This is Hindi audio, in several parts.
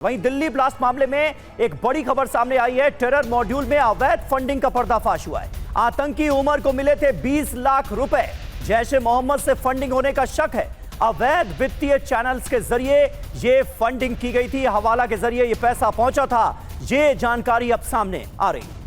वहीं दिल्ली ब्लास्ट मामले में एक बड़ी खबर सामने आई है। टेरर मॉड्यूल में अवैध फंडिंग का पर्दाफाश हुआ है। आतंकी उमर को मिले थे 20 लाख रुपए। जैश ए मोहम्मद से फंडिंग होने का शक है। अवैध वित्तीय चैनल्स के जरिए यह फंडिंग की गई थी, हवाला के जरिए यह पैसा पहुंचा था। यह जानकारी अब सामने आ रही है।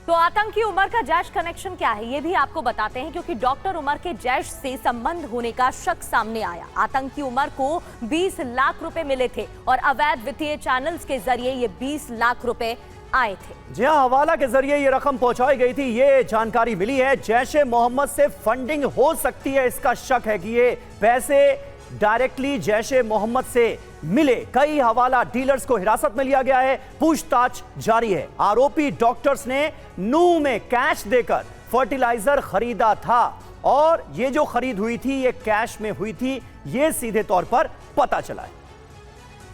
तो आतंकी उमर का जैश कनेक्शन क्या है, ये भी आपको बताते हैं, क्योंकि डॉक्टर उमर के जैश से संबंध होने का शक सामने आया। आतंकी उमर को 20 लाख रुपए मिले थे और अवैध वित्तीय चैनल्स के जरिए ये 20 लाख रुपए आए थे। जी हां, हवाला के जरिए ये रकम पहुंचाई गई थी, ये जानकारी मिली है। जैश ए मोहम्मद से फंडिंग हो सकती है, इसका शक है कि ये पैसे डायरेक्टली जैश ए मोहम्मद से मिले। कई हवाला डीलर्स को हिरासत में लिया गया है, पूछताछ जारी है। आरोपी डॉक्टर्स ने नूह में कैश देकर फर्टिलाइजर खरीदा था और ये जो खरीद हुई थी ये कैश में हुई थी, ये सीधे तौर पर पता चला है।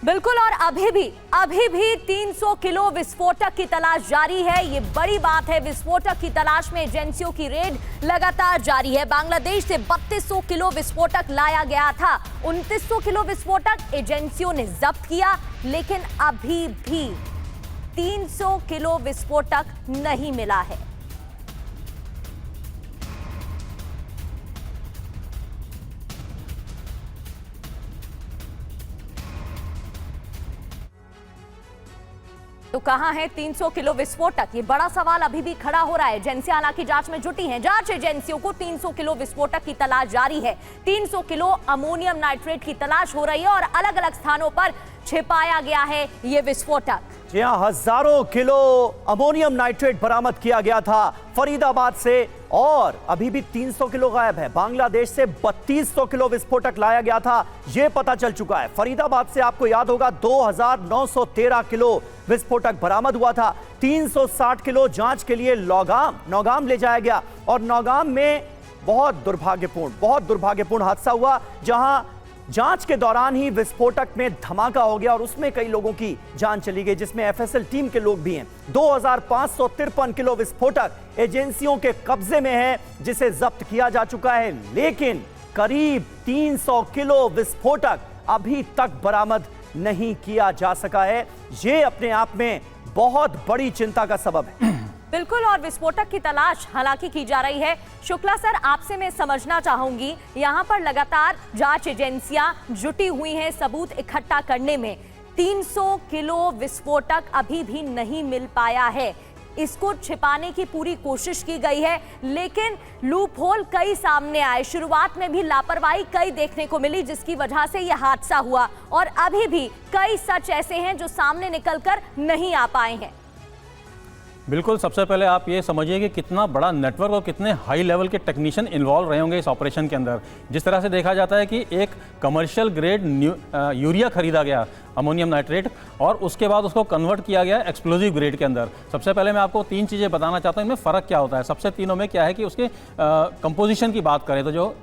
बिल्कुल, और अभी भी 300 किलो विस्फोटक की तलाश जारी है। ये बड़ी बात है। विस्फोटक की तलाश में एजेंसियों की रेड लगातार जारी है। बांग्लादेश से 3200 किलो विस्फोटक लाया गया था। 2900 किलो विस्फोटक एजेंसियों ने जब्त किया, लेकिन अभी भी 300 किलो विस्फोटक नहीं मिला है। तो कहां है 300 किलो विस्फोटक? ये बड़ा सवाल अभी भी खड़ा हो रहा है। एजेंसियां हालांकि जांच में जुटी हैं। जांच एजेंसियों को 300 किलो विस्फोटक की तलाश जारी है। 300 किलो अमोनियम नाइट्रेट की तलाश हो रही है और अलग अलग स्थानों पर छिपाया गया है ये विस्फोटक। जी हां, हजारों किलो अमोनियम नाइट्रेट बरामद किया गया था फरीदाबाद से और अभी भी 300 किलो गायब है। बांग्लादेश से 3200 किलो विस्फोटक लाया गया था, यह पता चल चुका है। फरीदाबाद से आपको याद होगा 2913 किलो विस्फोटक बरामद हुआ था। 360 किलो जांच के लिए नौगाम ले जाया गया और नौगाम में बहुत दुर्भाग्यपूर्ण हादसा हुआ, जहां जांच के दौरान ही विस्फोटक में धमाका हो गया और उसमें कई लोगों की जान चली गई, जिसमें एफएसएल टीम के लोग भी हैं। 2553 किलो विस्फोटक एजेंसियों के कब्जे में है, जिसे जब्त किया जा चुका है, लेकिन करीब 300 किलो विस्फोटक अभी तक बरामद नहीं किया जा सका है। यह अपने आप में बहुत बड़ी चिंता का सबब है। बिल्कुल, और विस्फोटक की तलाश हालांकि की जा रही है। शुक्ला सर, आपसे मैं समझना चाहूंगी, यहां पर लगातार जांच एजेंसियां जुटी हुई हैं सबूत इकट्ठा करने में। 300 किलो विस्फोटक अभी भी नहीं मिल पाया है। इसको छिपाने की पूरी कोशिश की गई है, लेकिन लूप होल कई सामने आए। शुरुआत में भी लापरवाही कई देखने को मिली, जिसकी वजह से यह हादसा हुआ, और अभी भी कई सच ऐसे हैं जो सामने निकलकर नहीं आ पाए हैं। बिल्कुल, सबसे पहले आप ये समझिए कि कितना बड़ा नेटवर्क और कितने हाई लेवल के टेक्नीशियन इन्वॉल्व रहे होंगे इस ऑपरेशन के अंदर। जिस तरह से देखा जाता है कि एक कमर्शियल ग्रेड यूरिया खरीदा गया, अमोनियम नाइट्रेट, और उसके बाद उसको कन्वर्ट किया गया एक्सप्लोजिव ग्रेड के अंदर। सबसे पहले मैं आपको 3 चीज़ें बताना चाहता हूँ, इनमें फ़र्क क्या होता है। सबसे तीनों में क्या है कि उसके कंपोजिशन की बात करें तो जो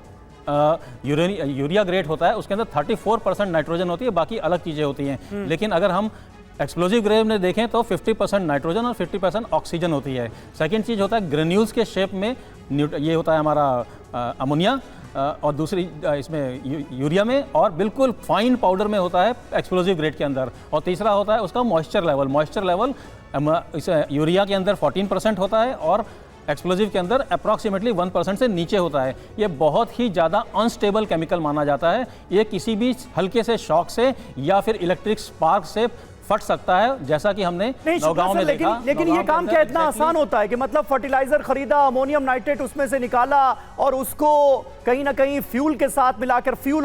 यूरिया ग्रेड होता है उसके अंदर 34% नाइट्रोजन होती है, बाकी अलग चीज़ें होती हैं। लेकिन अगर हम एक्सप्लोजिव ग्रेड में देखें तो 50% नाइट्रोजन और 50% ऑक्सीजन होती है। सेकंड चीज़ होता है ग्रेन्यूल्स के शेप में, ये होता है हमारा अमोनिया, और दूसरी इसमें यूरिया में, और बिल्कुल फाइन पाउडर में होता है एक्सप्लोजिव ग्रेड के अंदर। और तीसरा होता है उसका मॉइस्चर लेवल इस यूरिया के अंदर 14% होता है और एक्सप्लोजिव के अंदर अप्रॉक्सीमेटली 1% से नीचे होता है। ये बहुत ही ज़्यादा अनस्टेबल केमिकल माना जाता है। ये किसी भी हल्के से शॉक से या फिर इलेक्ट्रिक स्पार्क से फट सकता है, जैसा कि हमने नौगांव में देखा। लेकिन ये काम क्या इतना आसान होता है कि मतलब फर्टिलाइजर खरीदा, अमोनियम नाइट्रेट उसमें से निकाला और उसको कहीं ना कहीं फ्यूल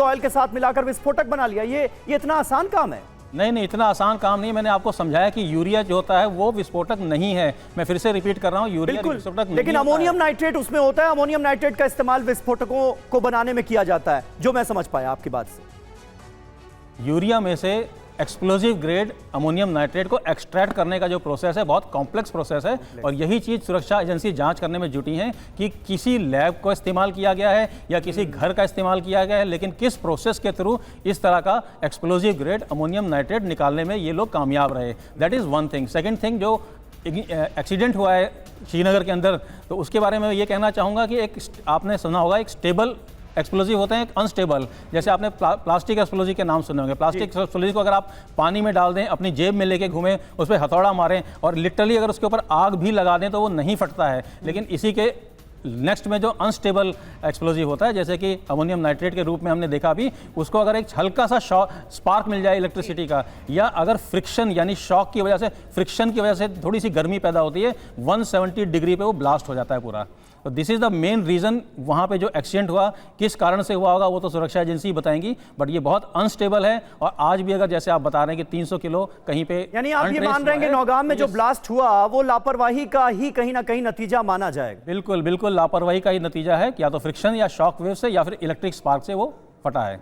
ऑयल के साथ मिलाकर विस्फोटक बना लिया? ये इतना आसान काम है? नहीं, इतना आसान काम नहीं। मैंने आपको समझाया कि यूरिया जो होता है वो विस्फोटक नहीं है। मैं फिर से रिपीट कर रहा हूँ, यूरिया विस्फोटक नहीं, लेकिन अमोनियम नाइट्रेट उसमें होता है। अमोनियम नाइट्रेट का इस्तेमाल विस्फोटकों को बनाने में किया जाता है, जो मैं समझ पाया आपकी बात से। यूरिया में से एक्सप्लोजिव ग्रेड अमोनियम नाइट्रेट को एक्सट्रैक्ट करने का जो प्रोसेस है बहुत कॉम्प्लेक्स प्रोसेस है, और यही चीज़ सुरक्षा एजेंसी जांच करने में जुटी हैं कि किसी लैब को इस्तेमाल किया गया है या किसी घर का इस्तेमाल किया गया है, लेकिन किस प्रोसेस के थ्रू इस तरह का एक्सप्लोजिव ग्रेड अमोनियम नाइट्रेट निकालने में ये लोग कामयाब रहे। That is one thing. Second thing, जो एक्सीडेंट हुआ है श्रीनगर के अंदर, तो उसके बारे में ये कहना चाहूँगा कि एक आपने सुना होगा एक स्टेबल एक्सप्लोजिव होते हैं, एक अनस्टेबल। जैसे आपने प्लास्टिक एक्सप्लोजिव के नाम सुने होंगे। प्लास्टिक एक्सप्लोजिव को अगर आप पानी में डाल दें, अपनी जेब में लेके घूमें, उस पर हथौड़ा मारें और लिटरली अगर उसके ऊपर आग भी लगा दें तो वो नहीं फटता है। लेकिन इसी के नेक्स्ट में जो अनस्टेबल एक्सप्लोजिव होता है, जैसे कि अमोनियम नाइट्रेट के रूप में हमने देखा भी, उसको अगर एक हल्का सा स्पार्क मिल जाए इलेक्ट्रिसिटी का, या अगर फ्रिक्शन यानी शॉक की वजह से, फ्रिक्शन की वजह से थोड़ी सी गर्मी पैदा होती है, 170 डिग्री पे वो ब्लास्ट हो जाता है पूरा। तो this is the main reason वहाँ पे जो एक्सीडेंट हुआ, किस कारण से हुआ होगा वो तो सुरक्षा एजेंसी बताएंगी, बट ये बहुत अनस्टेबल है। और आज भी अगर जैसे आप बता रहे हैं कि 300 किलो कहीं पे, यानी आप ये मान रहे हैं कि नौगाम में जो ब्लास्ट हुआ वो लापरवाही का ही कहीं ना कहीं नतीजा माना जाएगा? बिल्कुल बिल्कुल लापरवाही का ही नतीजा है, या तो फ्रिक्शन या शॉक वेव से या फिर इलेक्ट्रिक स्पार्क से वो फटा है।